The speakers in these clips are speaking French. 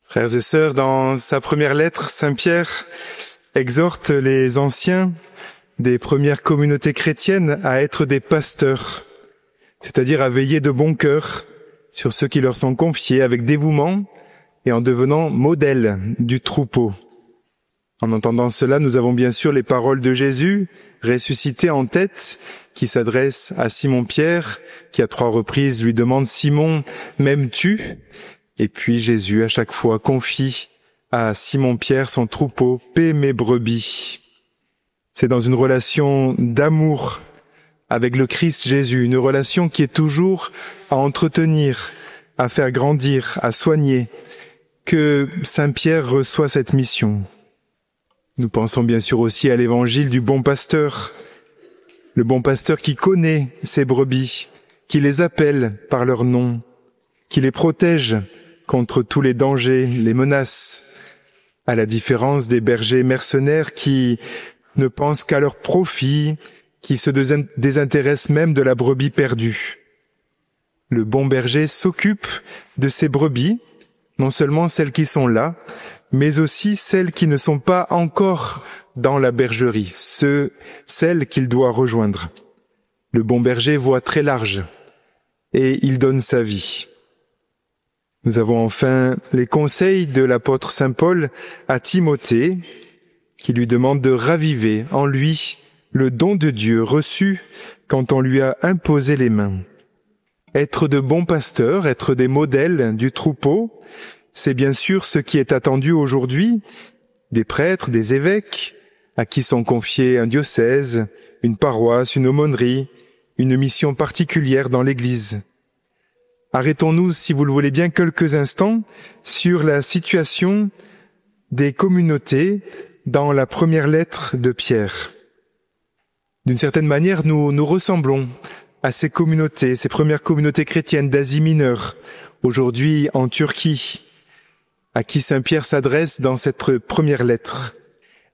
Frères et sœurs, dans sa première lettre, Saint Pierre exhorte les anciens des premières communautés chrétiennes à être des pasteurs, c'est-à-dire à veiller de bon cœur sur ceux qui leur sont confiés avec dévouement et en devenant modèles du troupeau. En entendant cela, nous avons bien sûr les paroles de Jésus, ressuscité en tête, qui s'adresse à Simon-Pierre, qui à 3 reprises lui demande « Simon, m'aimes-tu » Et puis Jésus, à chaque fois, confie à Simon-Pierre son troupeau, « Paix mes brebis ». C'est dans une relation d'amour avec le Christ Jésus, une relation qui est toujours à entretenir, à faire grandir, à soigner, que Saint Pierre reçoit cette mission. Nous pensons bien sûr aussi à l'évangile du bon pasteur, le bon pasteur qui connaît ses brebis, qui les appelle par leur nom, qui les protège contre tous les dangers, les menaces, à la différence des bergers mercenaires qui ne pensent qu'à leur profit, qui se désintéressent même de la brebis perdue. Le bon berger s'occupe de ses brebis, non seulement celles qui sont là, mais aussi celles qui ne sont pas encore dans la bergerie, celles qu'il doit rejoindre. Le bon berger voit très large et il donne sa vie. Nous avons enfin les conseils de l'apôtre Saint Paul à Timothée, qui lui demande de raviver en lui le don de Dieu reçu quand on lui a imposé les mains. Être de bons pasteurs, être des modèles du troupeau, c'est bien sûr ce qui est attendu aujourd'hui des prêtres, des évêques, à qui sont confiés un diocèse, une paroisse, une aumônerie, une mission particulière dans l'Église. Arrêtons-nous, si vous le voulez bien, quelques instants sur la situation des communautés dans la première lettre de Pierre. D'une certaine manière, nous ressemblons à ces communautés, ces premières communautés chrétiennes d'Asie mineure, aujourd'hui en Turquie, à qui Saint Pierre s'adresse dans cette première lettre.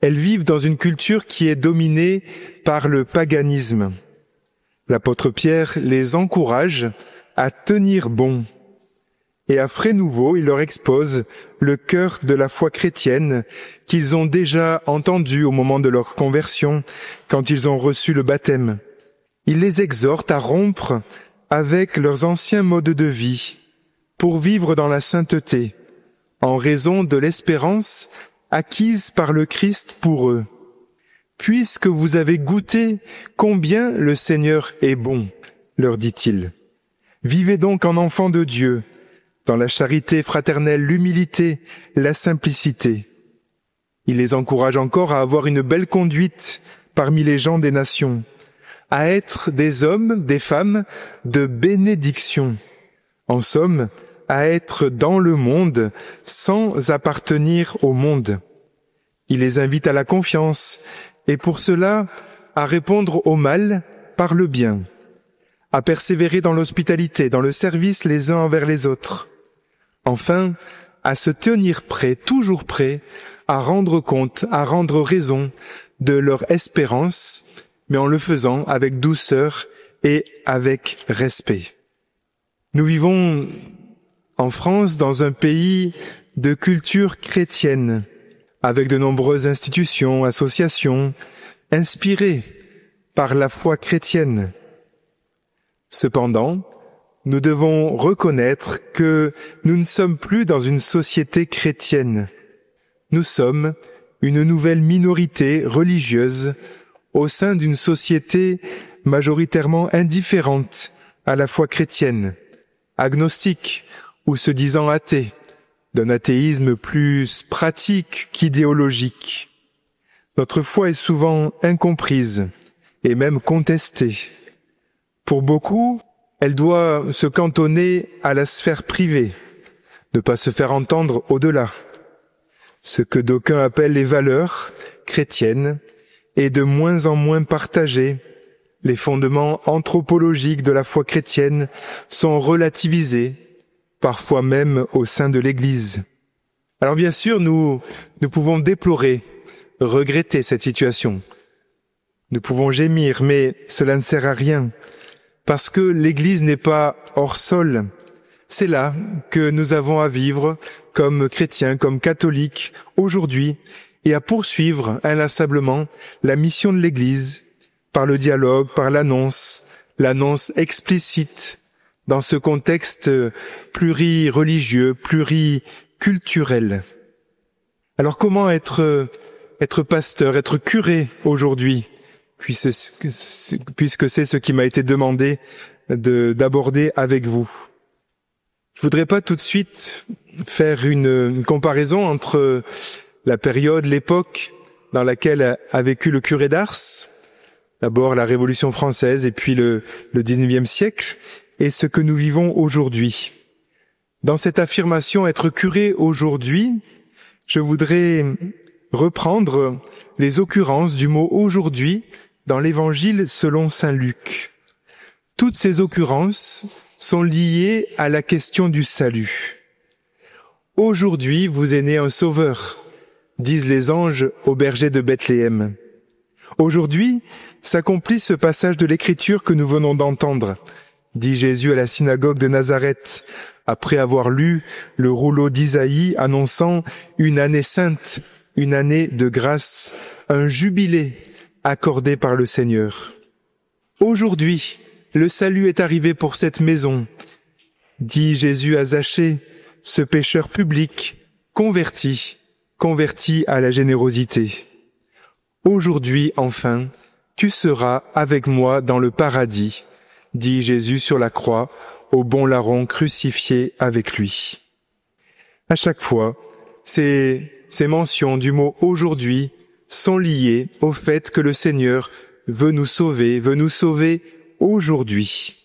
Elles vivent dans une culture qui est dominée par le paganisme. L'apôtre Pierre les encourage à tenir bon. Et à frais nouveau, il leur expose le cœur de la foi chrétienne qu'ils ont déjà entendu au moment de leur conversion, quand ils ont reçu le baptême. Il les exhorte à rompre avec leurs anciens modes de vie pour vivre dans la sainteté, en raison de l'espérance acquise par le Christ pour eux. Puisque vous avez goûté combien le Seigneur est bon, leur dit-il. Vivez donc en enfants de Dieu, dans la charité fraternelle, l'humilité, la simplicité. Il les encourage encore à avoir une belle conduite parmi les gens des nations, à être des hommes, des femmes de bénédiction. En somme, à être dans le monde sans appartenir au monde. Il les invite à la confiance et pour cela à répondre au mal par le bien, à persévérer dans l'hospitalité, dans le service les uns envers les autres. Enfin, à se tenir prêts, toujours prêts, à rendre compte, à rendre raison de leur espérance, mais en le faisant avec douceur et avec respect. Nous vivons en France dans un pays de culture chrétienne, avec de nombreuses institutions, associations, inspirées par la foi chrétienne. Cependant, nous devons reconnaître que nous ne sommes plus dans une société chrétienne. Nous sommes une nouvelle minorité religieuse au sein d'une société majoritairement indifférente à la foi chrétienne, agnostique ou se disant athée, d'un athéisme plus pratique qu'idéologique. Notre foi est souvent incomprise et même contestée. Pour beaucoup, elle doit se cantonner à la sphère privée, ne pas se faire entendre au-delà. Ce que d'aucuns appellent les valeurs chrétiennes est de moins en moins partagé. Les fondements anthropologiques de la foi chrétienne sont relativisés, parfois même au sein de l'Église. Alors bien sûr, nous pouvons déplorer, regretter cette situation. Nous pouvons gémir, mais cela ne sert à rien, parce que l'Église n'est pas hors sol. C'est là que nous avons à vivre comme chrétiens, comme catholiques, aujourd'hui, et à poursuivre inlassablement la mission de l'Église par le dialogue, par l'annonce explicite dans ce contexte plurireligieux, pluriculturel. Alors comment être pasteur, être curé aujourd'hui, puisque c'est ce qui m'a été demandé d'aborder avec vous. Je voudrais pas tout de suite faire une comparaison entre la période, l'époque dans laquelle a vécu le curé d'Ars, d'abord la Révolution française et puis le 19e siècle, et ce que nous vivons aujourd'hui. Dans cette affirmation, être curé aujourd'hui, je voudrais reprendre les occurrences du mot aujourd'hui dans l'Évangile selon saint Luc. Toutes ces occurrences sont liées à la question du salut. Aujourd'hui, vous est né un sauveur, disent les anges aux bergers de Bethléem. Aujourd'hui, s'accomplit ce passage de l'Écriture que nous venons d'entendre, dit Jésus à la synagogue de Nazareth, après avoir lu le rouleau d'Isaïe annonçant une année sainte, une année de grâce, un jubilé accordé par le Seigneur. Aujourd'hui, le salut est arrivé pour cette maison, dit Jésus à Zachée, ce pécheur public, converti à la générosité. Aujourd'hui, enfin, tu seras avec moi dans le paradis, dit Jésus sur la croix, au bon larron crucifié avec lui. À chaque fois, ces mentions du mot aujourd'hui sont liées au fait que le Seigneur veut nous sauver aujourd'hui.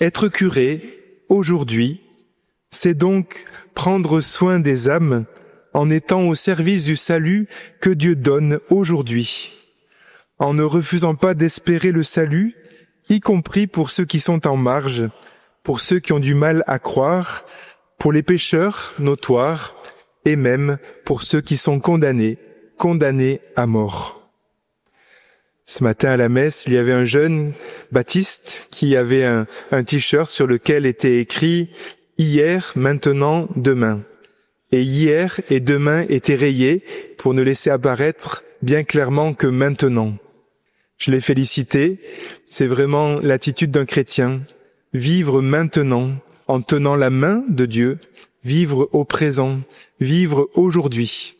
Être curé, aujourd'hui, c'est donc prendre soin des âmes en étant au service du salut que Dieu donne aujourd'hui, en ne refusant pas d'espérer le salut, y compris pour ceux qui sont en marge, pour ceux qui ont du mal à croire, pour les pécheurs notoires, et même pour ceux qui sont condamnés à mort. Ce matin à la messe, il y avait un jeune baptiste qui avait un t-shirt sur lequel était écrit « Hier, maintenant, demain ». Et hier et demain étaient rayés pour ne laisser apparaître bien clairement que maintenant. Je l'ai félicité, c'est vraiment l'attitude d'un chrétien. Vivre maintenant en tenant la main de Dieu, vivre au présent, vivre aujourd'hui.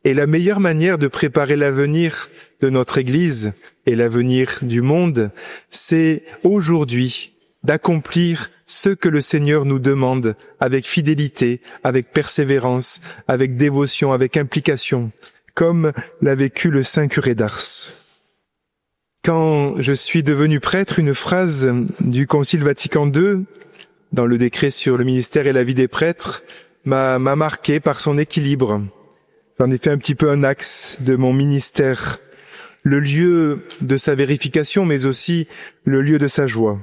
Et la meilleure manière de préparer l'avenir de notre Église et l'avenir du monde, c'est aujourd'hui d'accomplir ce que le Seigneur nous demande avec fidélité, avec persévérance, avec dévotion, avec implication, comme l'a vécu le saint curé d'Ars. Quand je suis devenu prêtre, une phrase du Concile Vatican II, dans le décret sur le ministère et la vie des prêtres, m'a marqué par son équilibre. J'en ai fait un petit peu un axe de mon ministère, le lieu de sa vérification, mais aussi le lieu de sa joie.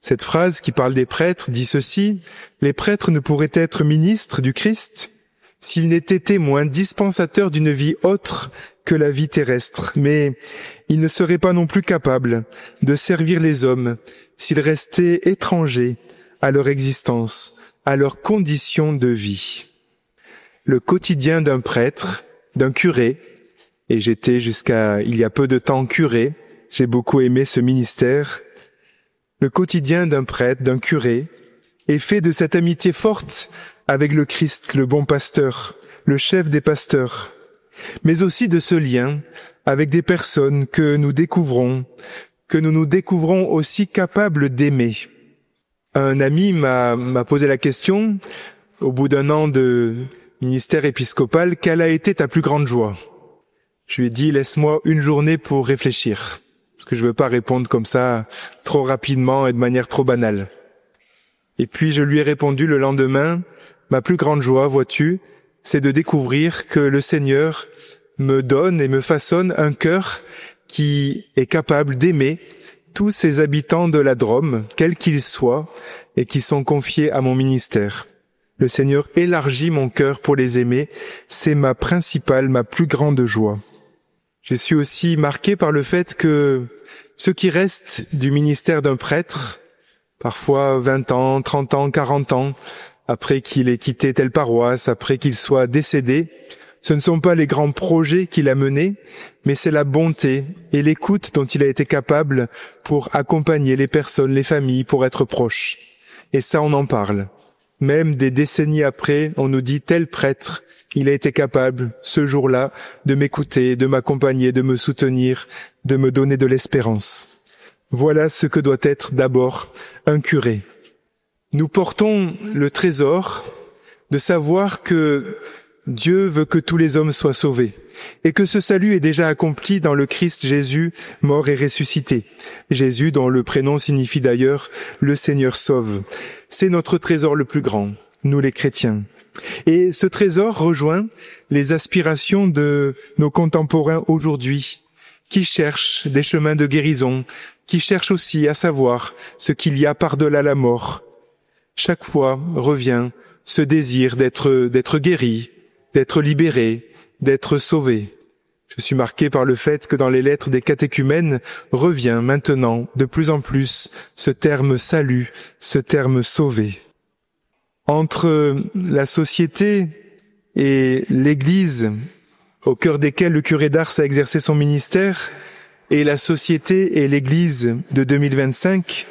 Cette phrase qui parle des prêtres dit ceci: « Les prêtres ne pourraient être ministres du Christ s'ils n'étaient témoins dispensateurs d'une vie autre que la vie terrestre, mais ils ne seraient pas non plus capables de servir les hommes s'ils restaient étrangers à leur existence, à leurs conditions de vie. » Le quotidien d'un prêtre, d'un curé, et j'étais jusqu'à il y a peu de temps curé, j'ai beaucoup aimé ce ministère. Le quotidien d'un prêtre, d'un curé, est fait de cette amitié forte avec le Christ, le bon pasteur, le chef des pasteurs, mais aussi de ce lien avec des personnes que nous nous découvrons aussi capables d'aimer. Un ami m'a posé la question, au bout d'un an de ministère épiscopal, quelle a été ta plus grande joie? Je lui ai dit, laisse-moi une journée pour réfléchir, parce que je veux pas répondre comme ça trop rapidement et de manière trop banale. Et puis je lui ai répondu le lendemain, ma plus grande joie, vois-tu, c'est de découvrir que le Seigneur me donne et me façonne un cœur qui est capable d'aimer tous ces habitants de la Drôme, quels qu'ils soient, et qui sont confiés à mon ministère. Le Seigneur élargit mon cœur pour les aimer, c'est ma plus grande joie. Je suis aussi marqué par le fait que ce qui reste du ministère d'un prêtre parfois 20 ans, 30 ans, 40 ans, après qu'il ait quitté telle paroisse, après qu'il soit décédé. Ce ne sont pas les grands projets qu'il a menés, mais c'est la bonté et l'écoute dont il a été capable pour accompagner les personnes, les familles, pour être proche. Et ça, on en parle. Même des décennies après, on nous dit tel prêtre, il a été capable, ce jour-là, de m'écouter, de m'accompagner, de me soutenir, de me donner de l'espérance. Voilà ce que doit être d'abord un curé. Nous portons le trésor de savoir que Dieu veut que tous les hommes soient sauvés et que ce salut est déjà accompli dans le Christ Jésus, mort et ressuscité. Jésus, dont le prénom signifie d'ailleurs « le Seigneur sauve ». C'est notre trésor le plus grand, nous les chrétiens. Et ce trésor rejoint les aspirations de nos contemporains aujourd'hui, qui cherchent des chemins de guérison, qui cherchent aussi à savoir ce qu'il y a par-delà la mort. Chaque fois revient ce désir d'être guéri, d'être libéré, d'être sauvé. Je suis marqué par le fait que dans les lettres des catéchumènes revient maintenant de plus en plus ce terme salut, ce terme sauvé. Entre la société et l'Église, au cœur desquelles le curé d'Ars a exercé son ministère, et la société et l'Église de 2025,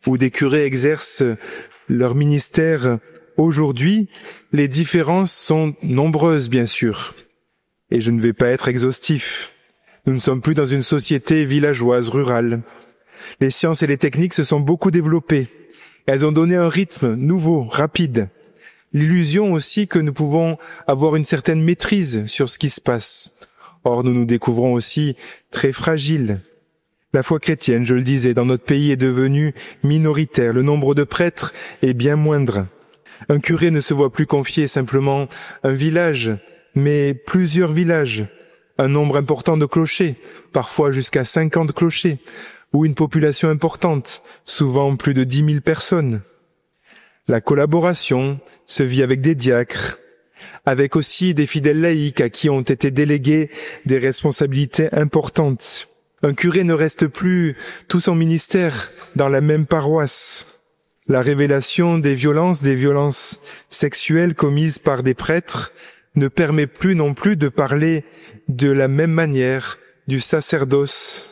où des curés exercent leur ministère aujourd'hui, les différences sont nombreuses, bien sûr. Et je ne vais pas être exhaustif. Nous ne sommes plus dans une société villageoise, rurale. Les sciences et les techniques se sont beaucoup développées. Elles ont donné un rythme nouveau, rapide. L'illusion aussi que nous pouvons avoir une certaine maîtrise sur ce qui se passe. Or, nous nous découvrons aussi très fragiles. La foi chrétienne, je le disais, dans notre pays est devenue minoritaire. Le nombre de prêtres est bien moindre. Un curé ne se voit plus confier simplement un village, mais plusieurs villages, un nombre important de clochers, parfois jusqu'à 50 clochers, ou une population importante, souvent plus de 10 000 personnes. La collaboration se vit avec des diacres, avec aussi des fidèles laïcs à qui ont été déléguées des responsabilités importantes. Un curé ne reste plus tout son ministère dans la même paroisse. La révélation des violences sexuelles commises par des prêtres ne permet plus non plus de parler de la même manière du sacerdoce.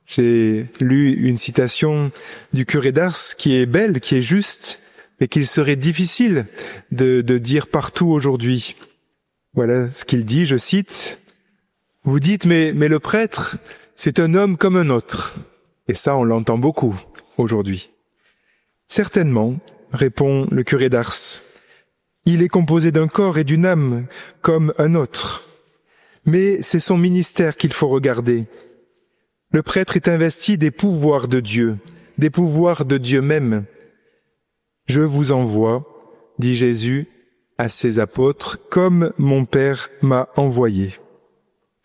J'ai lu une citation du curé d'Ars qui est belle, qui est juste, mais qu'il serait difficile de dire partout aujourd'hui. Voilà ce qu'il dit, je cite. « Vous dites, mais le prêtre, c'est un homme comme un autre. » Et ça, on l'entend beaucoup aujourd'hui. Certainement, répond le curé d'Ars. Il est composé d'un corps et d'une âme, comme un autre. Mais c'est son ministère qu'il faut regarder. Le prêtre est investi des pouvoirs de Dieu, des pouvoirs de Dieu même. Je vous envoie, dit Jésus à ses apôtres, comme mon Père m'a envoyé.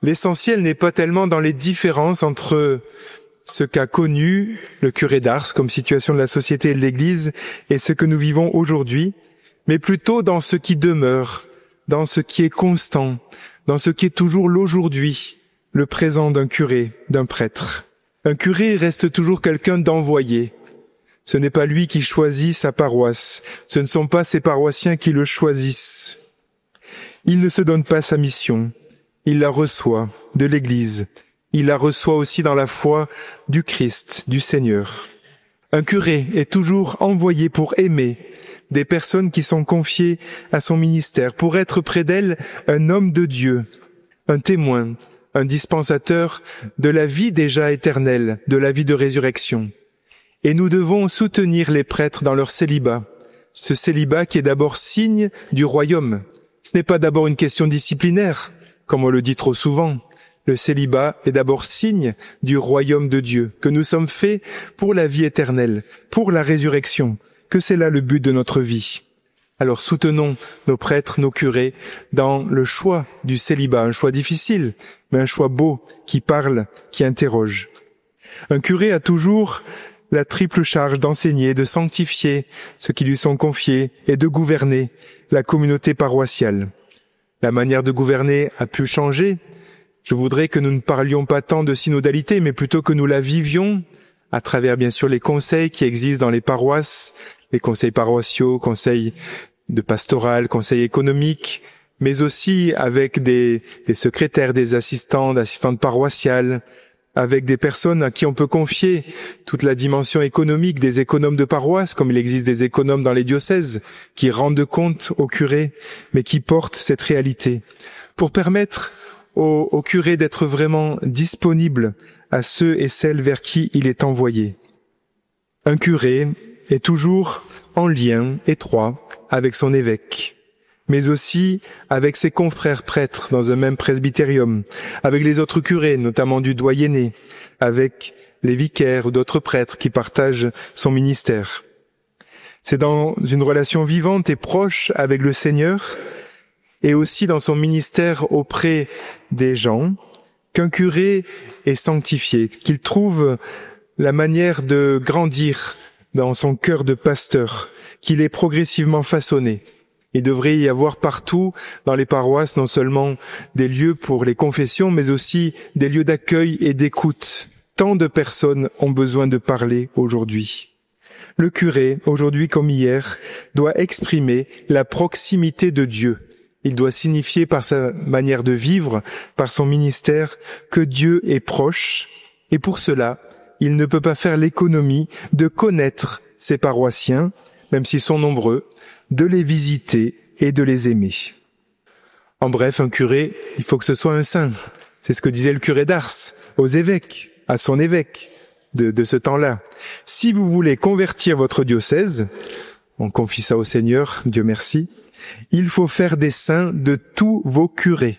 L'essentiel n'est pas tellement dans les différences entre ce qu'a connu le curé d'Ars comme situation de la société et de l'Église et ce que nous vivons aujourd'hui, mais plutôt dans ce qui demeure, dans ce qui est constant, dans ce qui est toujours l'aujourd'hui, le présent d'un curé, d'un prêtre. Un curé reste toujours quelqu'un d'envoyé. Ce n'est pas lui qui choisit sa paroisse, ce ne sont pas ses paroissiens qui le choisissent. Il ne se donne pas sa mission, il la reçoit de l'Église. Il la reçoit aussi dans la foi du Christ, du Seigneur. Un curé est toujours envoyé pour aimer des personnes qui sont confiées à son ministère, pour être près d'elles un homme de Dieu, un témoin, un dispensateur de la vie déjà éternelle, de la vie de résurrection. Et nous devons soutenir les prêtres dans leur célibat, ce célibat qui est d'abord signe du royaume. Ce n'est pas d'abord une question disciplinaire, comme on le dit trop souvent. Le célibat est d'abord signe du royaume de Dieu, que nous sommes faits pour la vie éternelle, pour la résurrection, que c'est là le but de notre vie. Alors soutenons nos prêtres, nos curés, dans le choix du célibat, un choix difficile, mais un choix beau, qui parle, qui interroge. Un curé a toujours la triple charge d'enseigner, de sanctifier ceux qui lui sont confiés et de gouverner la communauté paroissiale. La manière de gouverner a pu changer. Je voudrais que nous ne parlions pas tant de synodalité, mais plutôt que nous la vivions à travers bien sûr les conseils qui existent dans les paroisses, les conseils paroissiaux, conseils de pastoral, conseils économiques, mais aussi avec des secrétaires, des assistantes paroissiales, avec des personnes à qui on peut confier toute la dimension économique, des économes de paroisse, comme il existe des économes dans les diocèses, qui rendent compte aux curés, mais qui portent cette réalité, pour permettre aux curés d'être vraiment disponibles à ceux et celles vers qui il est envoyé. Un curé est toujours en lien étroit avec son évêque, mais aussi avec ses confrères prêtres dans un même presbytérium, avec les autres curés, notamment du doyenné, avec les vicaires ou d'autres prêtres qui partagent son ministère. C'est dans une relation vivante et proche avec le Seigneur et aussi dans son ministère auprès des gens qu'un curé est sanctifié, qu'il trouve la manière de grandir dans son cœur de pasteur, qu'il est progressivement façonné. Il devrait y avoir partout dans les paroisses non seulement des lieux pour les confessions, mais aussi des lieux d'accueil et d'écoute. Tant de personnes ont besoin de parler aujourd'hui. Le curé, aujourd'hui comme hier, doit exprimer la proximité de Dieu. Il doit signifier par sa manière de vivre, par son ministère, que Dieu est proche. Et pour cela, il ne peut pas faire l'économie de connaître ses paroissiens, même s'ils sont nombreux, de les visiter et de les aimer. En bref, un curé, il faut que ce soit un saint. C'est ce que disait le curé d'Ars aux évêques, à son évêque de ce temps-là. Si vous voulez convertir votre diocèse, on confie ça au Seigneur, Dieu merci, il faut faire des saints de tous vos curés.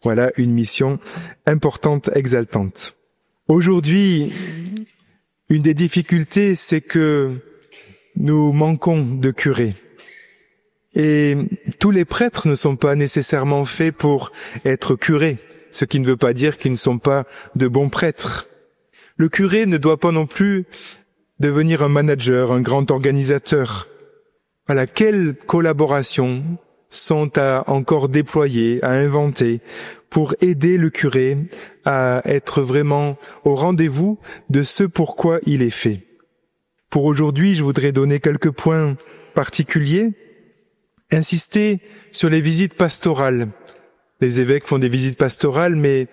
Voilà une mission importante, exaltante. Aujourd'hui, une des difficultés, c'est que nous manquons de curés. Et tous les prêtres ne sont pas nécessairement faits pour être curés, ce qui ne veut pas dire qu'ils ne sont pas de bons prêtres. Le curé ne doit pas non plus devenir un manager, un grand organisateur. Voilà, quelles collaborations sont à encore déployer, à inventer pour aider le curé à être vraiment au rendez-vous de ce pourquoi il est fait. Pour aujourd'hui, je voudrais donner quelques points particuliers. Insister sur les visites pastorales. Les évêques font des visites pastorales, mais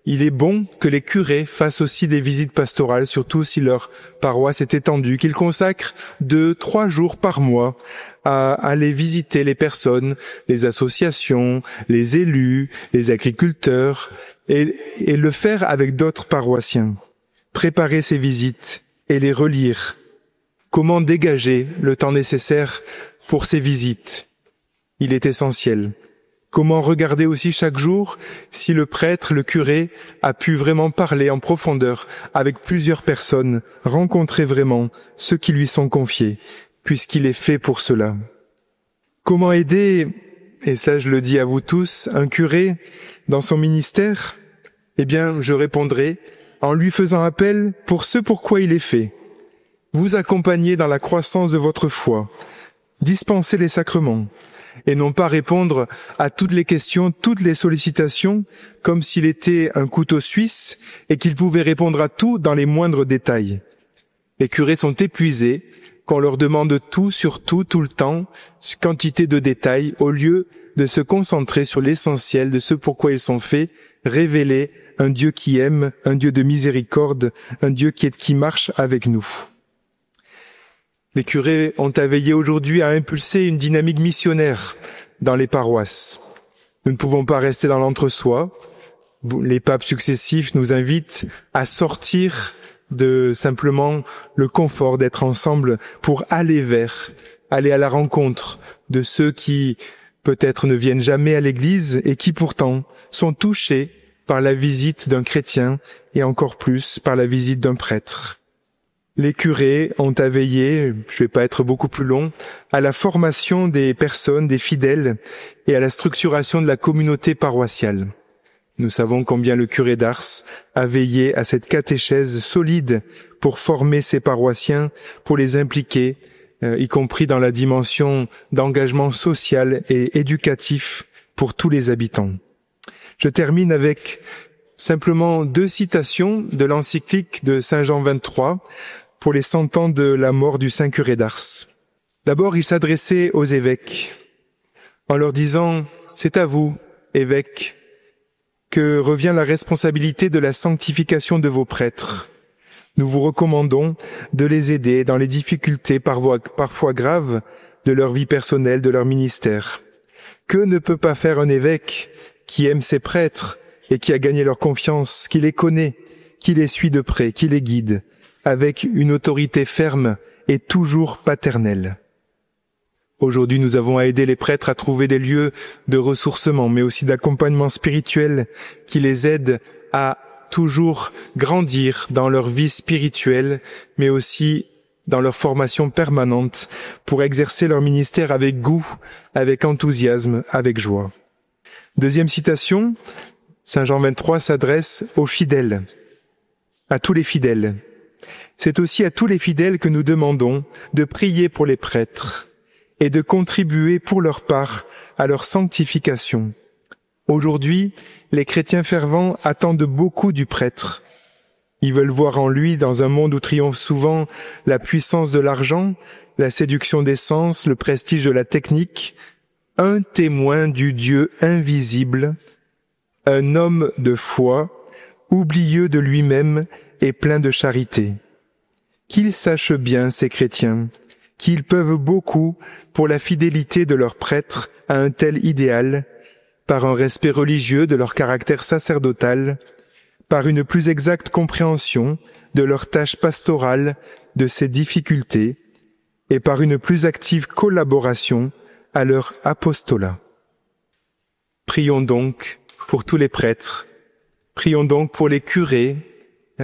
il est bon que les curés fassent aussi des visites pastorales, surtout si leur paroisse est étendue, qu'ils consacrent 2-3 jours par mois à aller visiter les personnes, les associations, les élus, les agriculteurs, et le faire avec d'autres paroissiens. Préparer ces visites et les relire. Comment dégager le temps nécessaire pour ces visites? Il est essentiel. Comment regarder aussi chaque jour si le prêtre, le curé, a pu vraiment parler en profondeur avec plusieurs personnes, rencontrer vraiment ceux qui lui sont confiés, puisqu'il est fait pour cela. Comment aider, et ça je le dis à vous tous, un curé dans son ministère? Eh bien, je répondrai en lui faisant appel pour ce pourquoi il est fait. Vous accompagner dans la croissance de votre foi, dispenser les sacrements, et non pas répondre à toutes les questions, toutes les sollicitations, comme s'il était un couteau suisse et qu'il pouvait répondre à tout dans les moindres détails. Les curés sont épuisés, qu'on leur demande tout sur tout, tout le temps, quantité de détails, au lieu de se concentrer sur l'essentiel de ce pourquoi ils sont faits, révéler un Dieu qui aime, un Dieu de miséricorde, un Dieu qui marche avec nous. Les curés ont à veiller aujourd'hui à impulser une dynamique missionnaire dans les paroisses. Nous ne pouvons pas rester dans l'entre-soi. Les papes successifs nous invitent à sortir de simplement le confort d'être ensemble pour aller à la rencontre de ceux qui peut-être ne viennent jamais à l'église et qui pourtant sont touchés par la visite d'un chrétien et encore plus par la visite d'un prêtre. Les curés ont à veiller, je vais pas être beaucoup plus long, à la formation des personnes, des fidèles, et à la structuration de la communauté paroissiale. Nous savons combien le curé d'Ars a veillé à cette catéchèse solide pour former ses paroissiens, pour les impliquer, y compris dans la dimension d'engagement social et éducatif pour tous les habitants. Je termine avec simplement 2 citations de l'encyclique de Saint Jean XXIII pour les 100 ans de la mort du saint curé d'Ars. D'abord, il s'adressait aux évêques en leur disant « C'est à vous, évêques, que revient la responsabilité de la sanctification de vos prêtres. Nous vous recommandons de les aider dans les difficultés parfois graves de leur vie personnelle, de leur ministère. Que ne peut pas faire un évêque qui aime ses prêtres et qui a gagné leur confiance, qui les connaît, qui les suit de près, qui les guide, avec une autorité ferme et toujours paternelle. Aujourd'hui, nous avons à aider les prêtres à trouver des lieux de ressourcement, mais aussi d'accompagnement spirituel qui les aident à toujours grandir dans leur vie spirituelle, mais aussi dans leur formation permanente pour exercer leur ministère avec goût, avec enthousiasme, avec joie. Deuxième citation, Saint Jean XXIII s'adresse aux fidèles, à tous les fidèles. C'est aussi à tous les fidèles que nous demandons de prier pour les prêtres et de contribuer pour leur part à leur sanctification. Aujourd'hui, les chrétiens fervents attendent beaucoup du prêtre. Ils veulent voir en lui, dans un monde où triomphe souvent la puissance de l'argent, la séduction des sens, le prestige de la technique, un témoin du Dieu invisible, un homme de foi, oublieux de lui-même et plein de charité. Qu'ils sachent bien, ces chrétiens, qu'ils peuvent beaucoup pour la fidélité de leurs prêtres à un tel idéal, par un respect religieux de leur caractère sacerdotal, par une plus exacte compréhension de leur tâche pastorale, de ses difficultés, et par une plus active collaboration à leur apostolat. Prions donc pour tous les prêtres, prions donc pour les curés,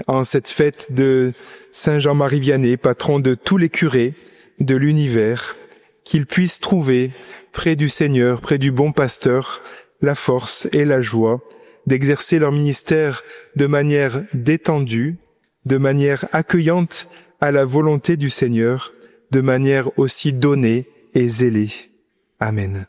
en cette fête de Saint Jean-Marie Vianney, patron de tous les curés de l'univers, qu'ils puissent trouver près du Seigneur, près du bon pasteur, la force et la joie d'exercer leur ministère de manière détendue, de manière accueillante à la volonté du Seigneur, de manière aussi donnée et zélée. Amen.